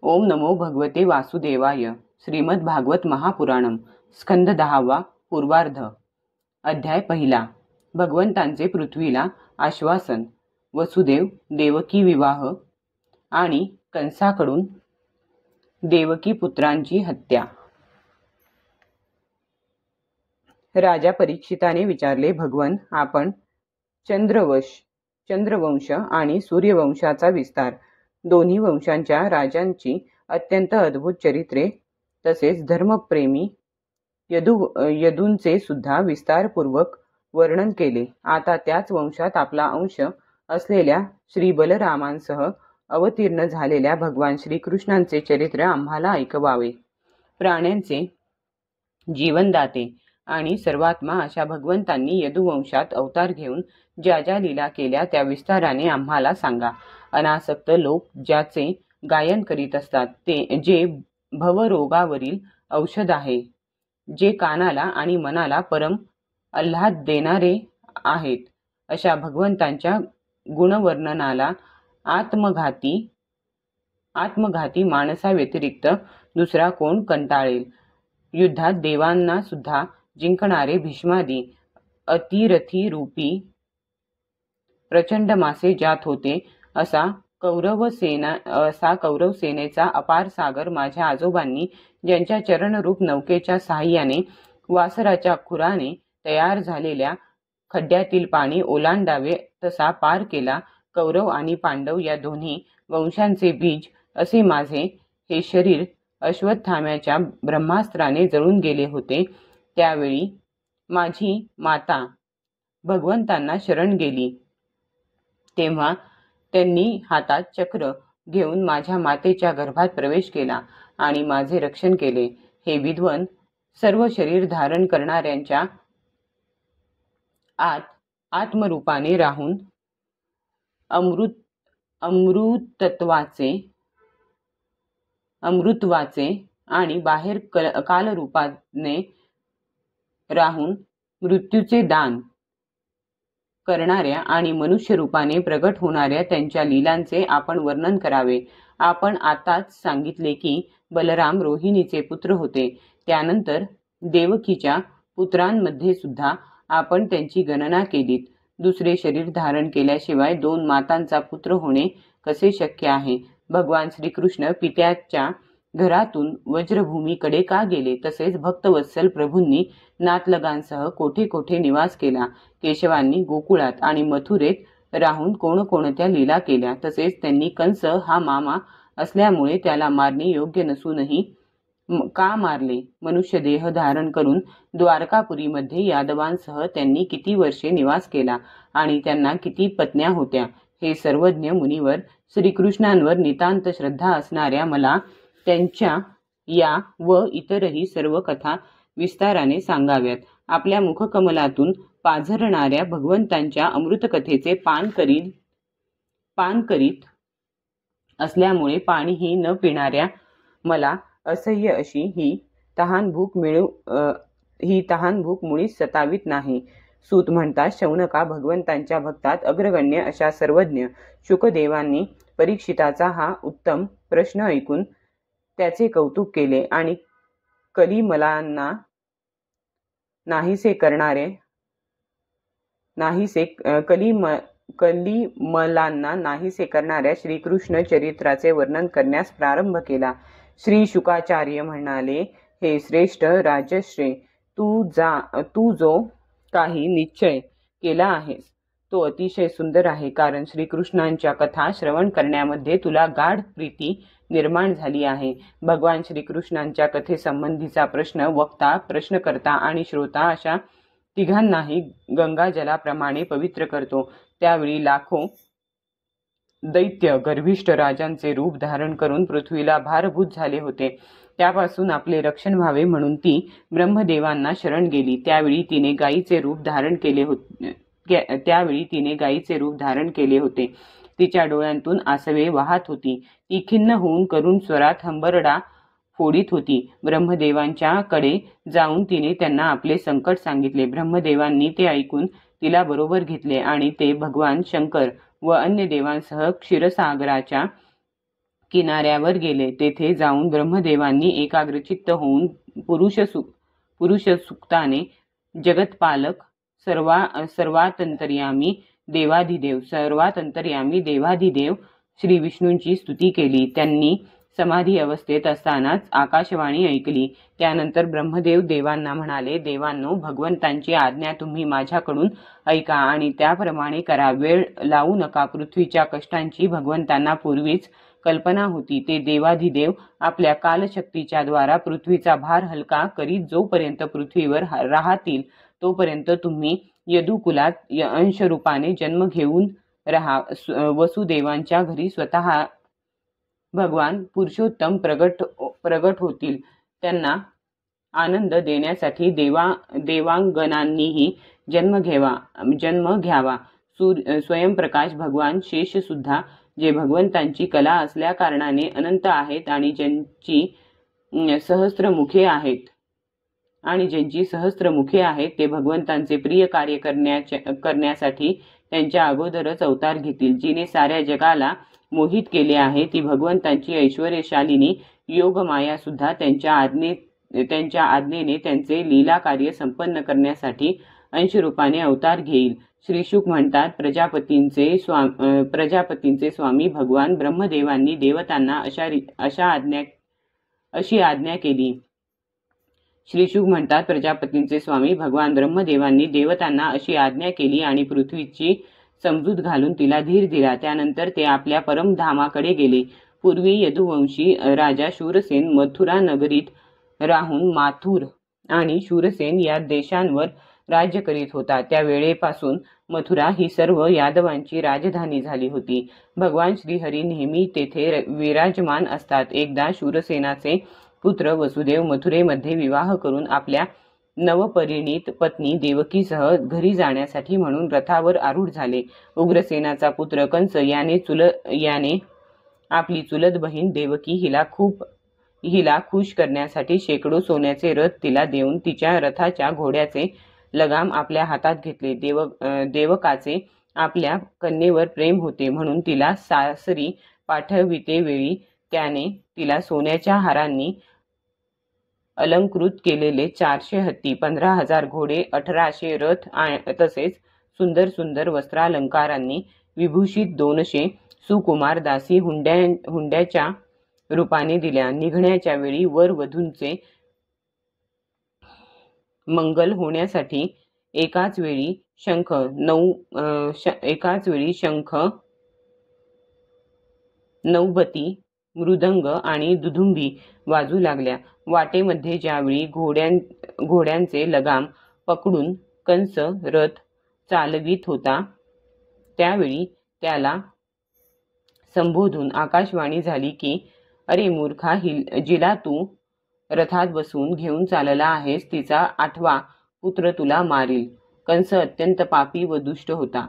ओम नमो भगवते वासुदेवाय. श्रीमद भागवत महापुराणम स्कंद 10 पूर्वार्ध. अध्याय 1. भगवंतांचे पृथ्वीला आश्वासन. वसुदेव देवकी विवाह आणि कंसाकडून देवकी पुत्रांची हत्या. राजा परीक्षिताने विचारले, भगवन, आपण चंद्रवंश आणि सूर्यवंशाचा विस्तार, दोन्ही वंशांच्या राजांची अत्यंत अद्भुत चरित्रे तसेच धर्मप्रेमी यदूंचे सुद्धा विस्तारपूर्वक वर्णन केले. आता त्याच वंशात आपला अंश असलेल्या श्री बलरामांसह अवतीर्ण झालेल्या भगवान श्रीकृष्णांचे चरित्र आम्हाला ऐकवावे. प्राण्यांचे जीवनदाते आणि सर्वात्मा अशा भगवंतांनी यदुवंशात अवतार घेऊन ज्या ज्या लीला केल्या त्या विस्ताराने आम्हाला सांगा. अनासक्त लोक ज्याचे गायन करीत असतात, ते जे भवरोगावरील औषध आहे, जे कानाला आणि मनाला परम आल्हाद देणारे आहेत, अशा भगवंतांच्या गुणवर्णनाला आत्मघाती माणसाव्यतिरिक्त दुसरा कोण कंटाळेल. युद्धात देवांना सुद्धा जिंकणारे भीष्मादी अतिरथी रूपी प्रचंड मासे ज्यात होते, असा कौरव सेनेचा अपार सागर माझ्या आजोबांनी ज्यांच्या चरणरूप नौकेच्या साहाय्याने वासराच्या खुराने तयार झालेल्या खड्ड्यातील पाणी ओलांडावे तसा पार केला. कौरव आणि पांडव या दोन्ही वंशांचे बीज असे माझे हे शरीर अश्वत्थाम्याच्या ब्रह्मास्त्राने जळून गेले होते. त्यावेळी माझी माता भगवंतांना शरण गेली, तेव्हा त्यांनी हातात चक्र घेऊन माझ्या मातेच्या गर्भात प्रवेश केला आणि माझे रक्षण केले. हे विद्वन, सर्व शरीर धारण करणाऱ्यांच्या आत्मरूपाने राहून अमृतत्वाचे आणि बाहेर कालरूपाने राहून मृत्यूचे दान करणाऱ्या आणि मनुष्य रूपाने प्रगट होणाऱ्या त्यांच्या लीलांचे आपण वर्णन करावे. आपण आताच सांगितले की बलराम रोहिणीचे पुत्र होते. त्यानंतर देवकीच्या पुत्रांमध्ये सुद्धा आपण त्यांची गणना केलीत. दुसरे शरीर धारण केल्याशिवाय 2 मातांचा पुत्र होणे कसे शक्य आहे? भगवान श्रीकृष्ण पित्याच्या घरातून वज्रभूमीकडे का गेले? तसेच भक्तवत्सल प्रभूंनी नातलगांसह कोठे कोठे निवास केला? केशवांनी गोकुळात आणि मथुरेत राहून कोणकोणत्या लीला केल्या? तसेच त्यांनी कंस हा मामा असल्यामुळे त्याला मारणे योग्य नसूनही का मारले? मनुष्य देह धारण करून द्वारकापुरीमध्ये यादवांसह त्यांनी किती वर्षे निवास केला आणि त्यांना किती पत्न्या होत्या? हे सर्वज्ञ मुनिवर, श्रीकृष्णांवर नितांत श्रद्धा असणाऱ्या मला त्यांच्या या व इतरही सर्व कथा विस्ताराने सांगाव्यात. आपल्या मुखकमलातून पाझरणाऱ्या भगवंतांच्या अमृतकथेचे पान करीत असल्यामुळे पाणीही न पिणाऱ्या मला असह्य अशी ही तहान भूक मुळीच सतावित नाही. सूत म्हणतात, शौनका, भगवंतांच्या भक्तात अग्रगण्य अशा सर्वज्ञ शुकदेवांनी परीक्षिताचा हा उत्तम प्रश्न ऐकून त्याचे कौतुक केले आणि कलिमलांना नाहीसे करणाऱ्या श्रीकृष्ण चरित्राचे वर्णन करण्यास प्रारंभ केला. श्री शुकाचार्य म्हणाले, हे श्रेष्ठ राजश्री, तू जो काही निश्चय केला आहेस तो अतिशय सुंदर आहे, कारण श्रीकृष्णांच्या कथा श्रवण करण्यामध्ये तुला गाढ प्रीती निर्माण झाली आहे. भगवान श्रीकृष्णांच्या कथेसंबंधीचा प्रश्न वक्ता, प्रश्नकर्ता आणि श्रोता अशा तिघांनाही गंगाजलाप्रमाणे पवित्र करतो. त्यावेळी लाखो दैत्य गर्भिष्ठ राजांचे रूप धारण करून पृथ्वीला भारभूत झाले होते. त्यापासून आपले रक्षण व्हावे म्हणून ती ब्रह्मदेवांना शरण गेली. त्यावेळी तिने गायीचे रूप धारण केले होते. तिच्या डोळ्यांतून आसवे वाहत होती. ती खिन्न होऊन करुण स्वरात हंबरडा फोडीत होती. ब्रह्मदेवांच्या कडे जाऊन तिने त्यांना आपले संकट सांगितले. ब्रह्मदेवांनी ते ऐकून तिला बरोबर घेतले आणि ते भगवान शंकर व अन्य देवांसह क्षीरसागराच्या किनाऱ्यावर गेले. तेथे जाऊन ब्रह्मदेवांनी एकाग्रचित्त होऊन पुरुषसुक्ताने जगत्पालक सर्वांतर्यामी देवाधिदेव श्री विष्णूंची स्तुती केली. त्यांनी समाधी अवस्थेत असतानाच आकाशवाणी ऐकली. त्यानंतर ब्रह्मदेव देवांना म्हणाले, देवांनो, भगवंतांची आज्ञा तुम्ही माझ्याकडून ऐका आणि त्याप्रमाणे करा. वेळ लावू नका. पृथ्वीच्या कष्टांची भगवंतांना पूर्वीच कल्पना होती. ते देवाधिदेव आपल्या कालशक्तीच्या द्वारा पृथ्वीचा भार हलका करीत जोपर्यंत पृथ्वीवर राहतील तोपर्यंत तुम्ही यदुकुलात अंशरूपाने जन्म घेऊन राहा. वसुदेवांच्या घरी स्वतः भगवान पुरुषोत्तम प्रगट होतील. त्यांना आनंद देण्यासाठी देवांगनांनीही जन्म घ्यावा. स्वयंप्रकाश भगवान शेष सुद्धा, जे भगवंतांची कला असल्या कारणाने अनंत आहेत आणि ज्यांची सहस्त्र मुखे आहेत ते भगवंतांचे प्रिय कार्य करण्यासाठी त्यांच्या अगोदरच अवतार घेतील. जिने साऱ्या जगाला मोहित केले आहे ती भगवंतांची ऐश्वर्यशालिनी योगमाया सुद्धा त्यांच्या आज्ञेने त्यांचे लीला कार्य संपन्न करण्यासाठी अंशरूपाने अवतार घेईल. श्री शुक म्हणतात, प्रजापतींचे स्वामी भगवान ब्रह्मदेवांनी देवतांना अशी आज्ञा केली. श्री शुक म्हणतात, प्रजापतींचे स्वामी भगवान ब्रह्मदेवांनी देवतांना अशी आज्ञा केली आणि पृथ्वीची समजूत घालून तिला धीर दिला. त्यानंतर ते आपल्या परमधामाकडे गेले. पूर्वी यदुवंशी राजा शूरसेन मथुरा नगरीत राहून माथुर आणि शूरसेन या देशांवर राज्य करीत होता. त्या वेळेपासून मथुरा ही सर्व यादवांची राजधानी झाली होती. भगवान श्रीहरी नेहमी तेथे विराजमान असतात. एकदा शूरसेनाचे पुत्र वसुदेव मथुरेमध्ये विवाह करून आपल्या नवपरिणीत पत्नी देवकीसह घरी जाण्यासाठी म्हणून रथावर आरूढ झाले. उग्रसेनाचा पुत्र कंस याने आपली चुलत बहीण देवकी हिला खुश करण्यासाठी शेकडो सोन्याचे रथ तिला देऊन तिच्या रथाच्या घोड्याचे लगाम आपल्या हातात घेतले. देवकाचे आपल्या कन्येवर प्रेम होते म्हणून तिला सासरी पाठवितेवेळी त्याने तिला सोन्याच्या हारांनी अलंकृत केलेले 400 हत्ती, 15,000 घोडे, 1800 रथ तसेच सुंदर सुंदर वस्त्रालंकारांनी विभूषित 200 सुकुमार दासी हुंड्याच्या रूपाने दिल्या. निघण्याच्या वेळी वर वधूंचे मंगल होण्यासाठी एकाच वेळी शंख, नौबती, मृदंग आणि दुधुंबी वाजू लागल्या. वाटेमध्ये ज्यावेळी घोड्यांचे लगाम पकडून कंस रथ चालवित होता त्यावेळी त्याला संबोधून आकाशवाणी झाली की, अरे मूर्खा, जिला तू रथात बसून घेऊन चालला आहेस तिचा 8वा पुत्र तुला मारील. कंस अत्यंत पापी व दुष्ट होता.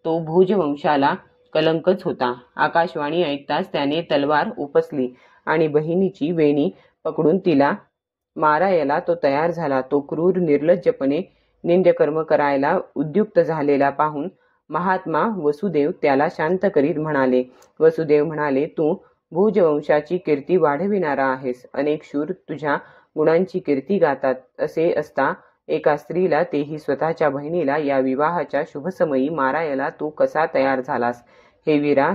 तो भोजवंशाला कलंकच होता. आकाशवाणी ऐकताच त्याने तलवार उपसली आणि बहिणीची वेणी पकडून तिला मारायला तो तयार झाला. तो क्रूर निर्लज्जपणे निंद्यकर्म करायला उद्युक्त झालेला पाहून महात्मा वसुदेव त्याला शांत करीत म्हणाले. वसुदेव म्हणाले, तू भोजवंशाची कीर्ती वाढविणारा आहेस. अनेक शूर तुझ्या गुणांची कीर्ती गातात. असे असता एका स्त्रीला, तेही स्वतःच्या बहिणीला, या विवाहाच्या शुभसमयी मारायला तू कसा तयार झालास? हे वीरा,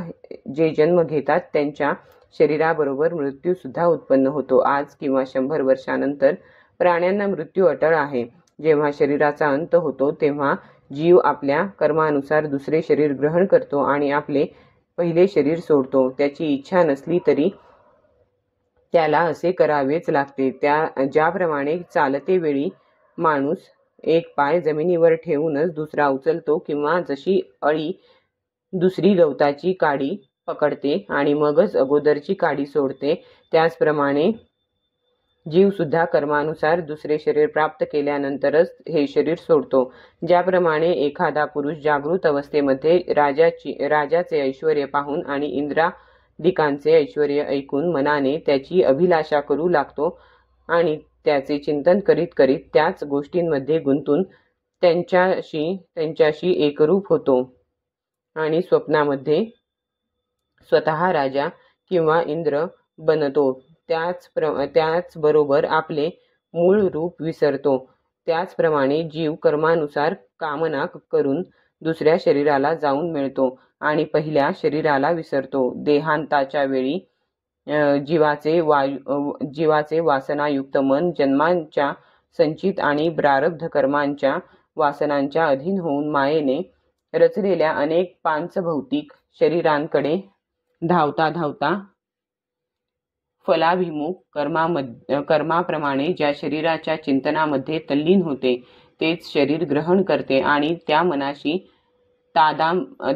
जे जन्म घेतात त्यांच्या शरीराबरोबर मृत्यू सुद्धा उत्पन्न होतो. आज किंवा 100 वर्षानंतर प्राण्यांना मृत्यू अटळ आहे. जेव्हा शरीराचा अंत होतो तेव्हा जीव आपल्या कर्मानुसार दुसरे शरीर ग्रहण करतो आणि आपले पहिले शरीर सोडतो. त्याची इच्छा नसली तरी त्याला असे करावेच लागते. ज्याप्रमाणे चालते वेळी माणूस एक पाय जमिनीवर ठेवूनच दुसरा उचलतो किंवा जशी अळी दुसरी गवताची काडी पकडते आणि मगच अगोदरची काडी सोडते, त्याचप्रमाणे जीव सुद्धा कर्मानुसार दुसरे शरीर प्राप्त केल्यानंतरच हे शरीर सोडतो. ज्याप्रमाणे एखादा पुरुष जागृत अवस्थेमध्ये राजाचे ऐश्वर्य पाहून आणि इंद्रादिकांचे ऐश्वर्य ऐकून मनाने त्याची अभिलाषा करू लागतो आणि त्याचे चिंतन करीत करीत त्याच गोष्टींमध्ये गुंतून त्यांच्याशी एकरूप होतो आणि स्वप्नामध्ये स्वतः राजा किंवा इंद्र बनतो. त्याचबरोबर आपले मूळ रूप विसरतो. त्याचप्रमाणे जीव कर्मानुसार कामना करून दुसऱ्या शरीराला जाऊन मिळतो आणि पहिल्या शरीराला विसरतो. देहांताच्या वेळी जीवाचे वासनायुक्त मन जन्मांच्या संचित आणि प्रारब्ध कर्मांच्या वासनांच्या अधीन होऊन मायेने रचलेल्या अनेक पांचभौतिक शरीरांकडे धावता धावता फलाभिमुख कर्माप्रमाणे ज्या शरीराच्या चिंतनामध्ये तल्लीन होते तेच शरीर ग्रहण करते आणि त्या मनाशी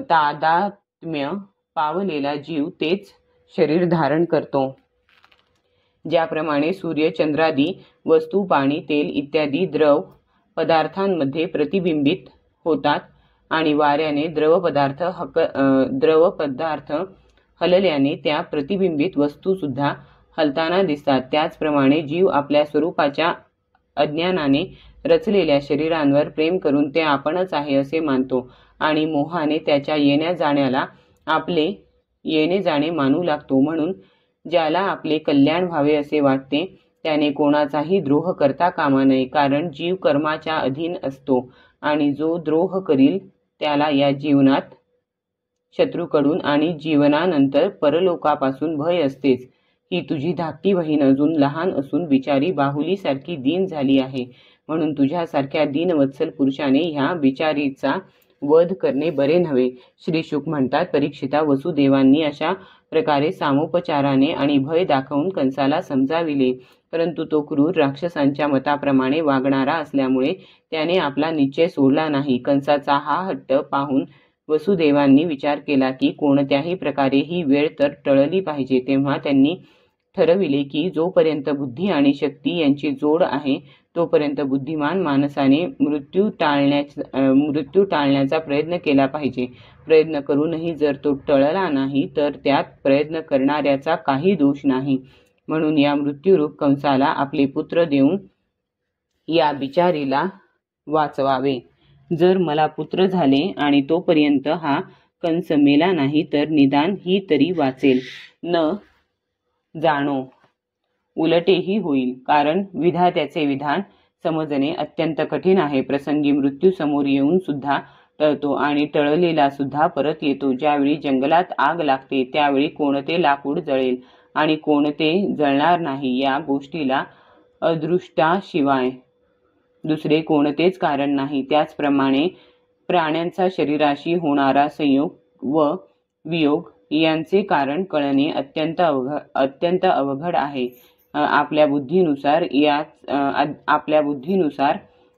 तादात्म्य पावलेला जीव तेच शरीर धारण करतो. ज्याप्रमाणे सूर्य, चंद्रादी वस्तू, पाणी, तेल इत्यादी द्रव पदार्थांमध्ये प्रतिबिंबित होतात आणि वाऱ्याने द्रव पदार्थ हलल्याने त्या प्रतिबिंबित वस्तू सुद्धा हलताना दिसतात. त्याचप्रमाणे जीव आपल्या स्वरूपाच्या अज्ञानाने रचलेल्या शरीरांवर प्रेम करून ते आपणच आहे असे मानतो आणि मोहाने त्याच्या येण्या जाण्याला आपले येणे जाणे मानू लागतो. म्हणून ज्याला आपले कल्याण व्हावे असे वाटते त्याने कोणाचाही द्रोह करता कामा नये, कारण जीव कर्माच्या अधीन असतो आणि जो द्रोह करील त्याला या जीवनात शत्रूकडून आणि जीवनानंतर परलोकापासून भय असतेच. ही तुझी धाकटी बहीण अजून लहान असून बिचारी बाहुलीसारखी दीन झाली आहे, म्हणून तुझ्यासारख्या दीनवत्सल पुरुषाने ह्या बिचारीचा वध करणे बरे नव्हे. श्री शुक म्हणतात, परीक्षिता, वसुदेवांनी अशा प्रकारे सामोपचाराने आणि भय दाखवून कंसाला समजाविले, परंतु तो क्रूर राक्षसांच्या मताप्रमाणे वागणारा असल्यामुळे त्याने आपला निश्चय सोडला नाही. कंसाचा हा हट्ट पाहून वसुदेवांनी विचार केला की कोणत्याही प्रकारे ही वेळ तर टळली पाहिजे. तेव्हा त्यांनी ठरविले की जोपर्यंत बुद्धी आणि शक्ती यांची जोड आहे तोपर्यंत बुद्धिमान माणसाने मृत्यू टाळण्याचा प्रयत्न केला पाहिजे. प्रयत्न करूनही जर तो टळला नाही तर त्यात प्रयत्न करणाऱ्याचा काही दोष नाही. म्हणून या मृत्यूरूप कंसाला आपले पुत्र देऊन या बिचारीला वाचवावे. जर मला पुत्र झाले आणि तोपर्यंत हा कंस मेला नाही तर निदान ही तरी वाचेल, न जाणो उलटेही होईल, कारण विधात्याचे विधान समजणे अत्यंत कठीण आहे. प्रसंगी मृत्यू समोर येऊन सुद्धा टळतो आणि टळलेला सुद्धा परत येतो. ज्यावेळी जंगलात आग लागते त्यावेळी कोणते लाकूड जळेल आणि कोणते जळणार नाही या गोष्टीला अदृष्टाशिवाय दुसरे कोणतेच कारण नाही. त्याचप्रमाणे प्राण्यांचा शरीराशी होणारा संयोग व वियोग यांचे कारण कळणे अत्यंत अवघड आहे. आपल्या बुद्धीनुसार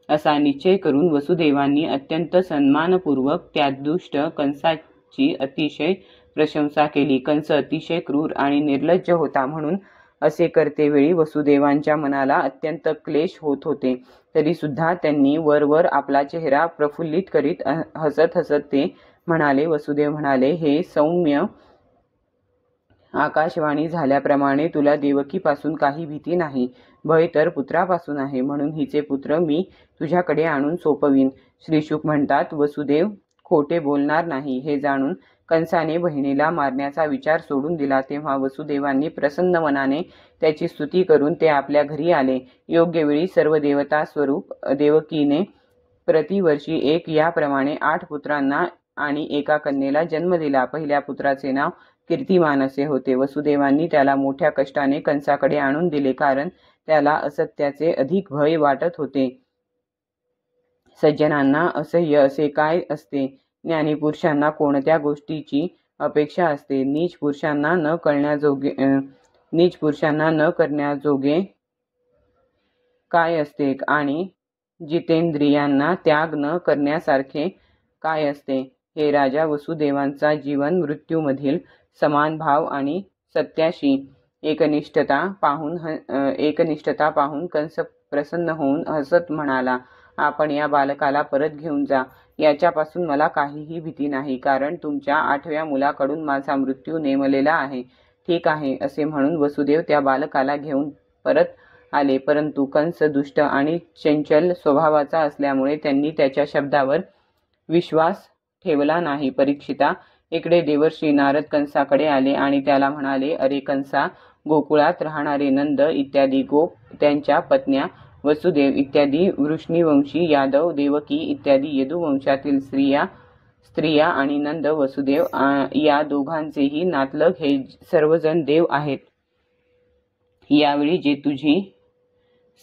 असा निश्चय करून वसुदेवांनी अत्यंत सन्मानपूर्वक त्या दुष्ट कंसाची अतिशय प्रशंसा केली. कंस अतिशय क्रूर आणि निर्लज्ज होता, म्हणून असे करतेवेळी वसुदेवांच्या मनाला अत्यंत क्लेश होत होते. तरी सुद्धा त्यांनी वरवर आपला चेहरा प्रफुल्लित करीत हसत हसत ते म्हणाले. वसुदेव म्हणाले, हे सौम्य, आकाशवाणी झाल्याप्रमाणे तुला देवकीपासून काही भीती नाही, भय तर पुत्रापासून आहे, म्हणून हिचे पुत्र मी तुझ्याकडे आणून सोपवीन. श्री शुक म्हणतात, वसुदेव खोटे बोलणार नाही हे जाणून कंसाने बहिणीला मारण्याचा विचार सोडून दिला. तेव्हा वसुदेवांनी प्रसन्न मनाने त्याची स्तुती करून ते आपल्या घरी आले. योग्य वेळी सर्व देवता स्वरूप देवकीने प्रतिवर्षी एक याप्रमाणे 8 पुत्रांना आणि एका कन्येला जन्म दिला. पहिल्या पुत्राचे नाव कीर्तिमान असे होते. वसुदेवांनी त्याला मोठ्या कष्टाने कंसाकडे आणून दिले, कारण त्याला असत्याचे अधिक भय वाटत होते. सज्जनांना असह्य असे काय असते? ज्ञानी पुरुषांना कोणत्या गोष्टीची अपेक्षा असते? नीच पुरुषांना न करण्याजोगे काय असते आणि जितेंद्रियांना त्याग न करण्यासारखे काय असते? हे राजा, वसुदेवांचा जीवन मृत्यूमधील समान भाव आणि सत्याशी एकनिष्ठता पाहून कंस प्रसन्न होऊन हसत म्हणाला, आपण या बालकाला परत घेऊन जा. याच्यापासून मला काहीही भीती नाही, कारण तुमच्या 8व्या मुलाकडून माझा मृत्यू नेमलेला आहे. ठीक आहे असे म्हणून वसुदेव त्या बालकाला घेऊन परत आले. परंतु कंस दुष्ट आणि चंचल स्वभावाचा असल्यामुळे त्यांनी त्याच्या शब्दावर विश्वास ठेवला नाही. परीक्षिता, इकडे देवर्षी नारद कंसाकडे आले आणि त्याला म्हणाले, अरे कंसा, गोकुळात राहणारे नंद इत्यादी गोप, त्यांच्या पत्न्या वसुदेव इत्यादी वृष्णीवंशी यादव, देवकी इत्यादी यदुवंशातील स्त्रिया आणि नंद वसुदेव या दोघांचेही नातलग हे सर्वजण देव आहेत. यावेळी जे तुझी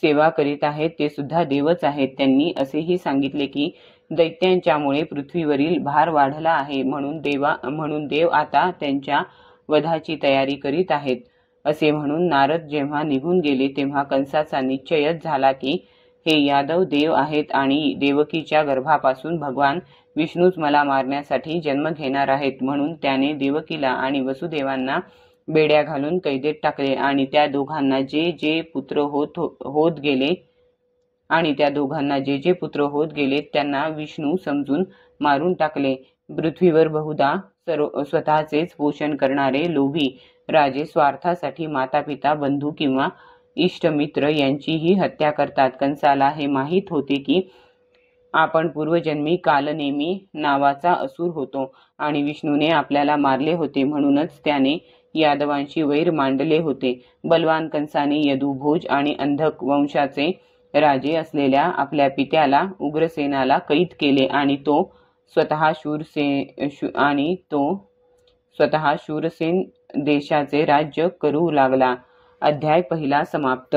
सेवा करीत आहेत ते सुद्धा देवच आहेत. त्यांनी असेही सांगितले की दैत्यांच्यामुळे पृथ्वीवरील भार वाढला आहे, म्हणून देव आता त्यांच्या वधाची तयारी करीत आहेत. असे म्हणून नारद जेव्हा निघून गेले तेव्हा कंसाचा निश्चयच झाला की हे यादव देव आहेत आणि देवकीच्या गर्भापासून भगवान विष्णूच मला मारण्यासाठी जन्म घेणार आहेत. म्हणून त्याने देवकीला आणि वसुदेवांना बेड्या घालून कैदेत टाकले आणि त्या दोघांना जे जे पुत्र होत गेले त्यांना विष्णू समजून मारून टाकले. पृथ्वीवर बहुधा स्वतःचेच पोषण करणारे लोभी राजे स्वार्थासाठी मातापिता, बंधू किंवा इष्टमित्र यांचीही हत्या करतात. कंसाला हे माहीत होते की आपण पूर्वजन्मी कालनेमी नावाचा असुर होतो आणि विष्णूने आपल्याला मारले होते, म्हणूनच त्याने यादवांशी वैर मांडले होते. बलवान कंसाने यदुभोज आणि अंधक वंशाचे राजे असलेल्या आपल्या पित्याला उग्रसेनाला कैद केले आणि तो स्वतः शूरसेन देशाचे राज्य करू लागला. अध्याय 1 समाप्त.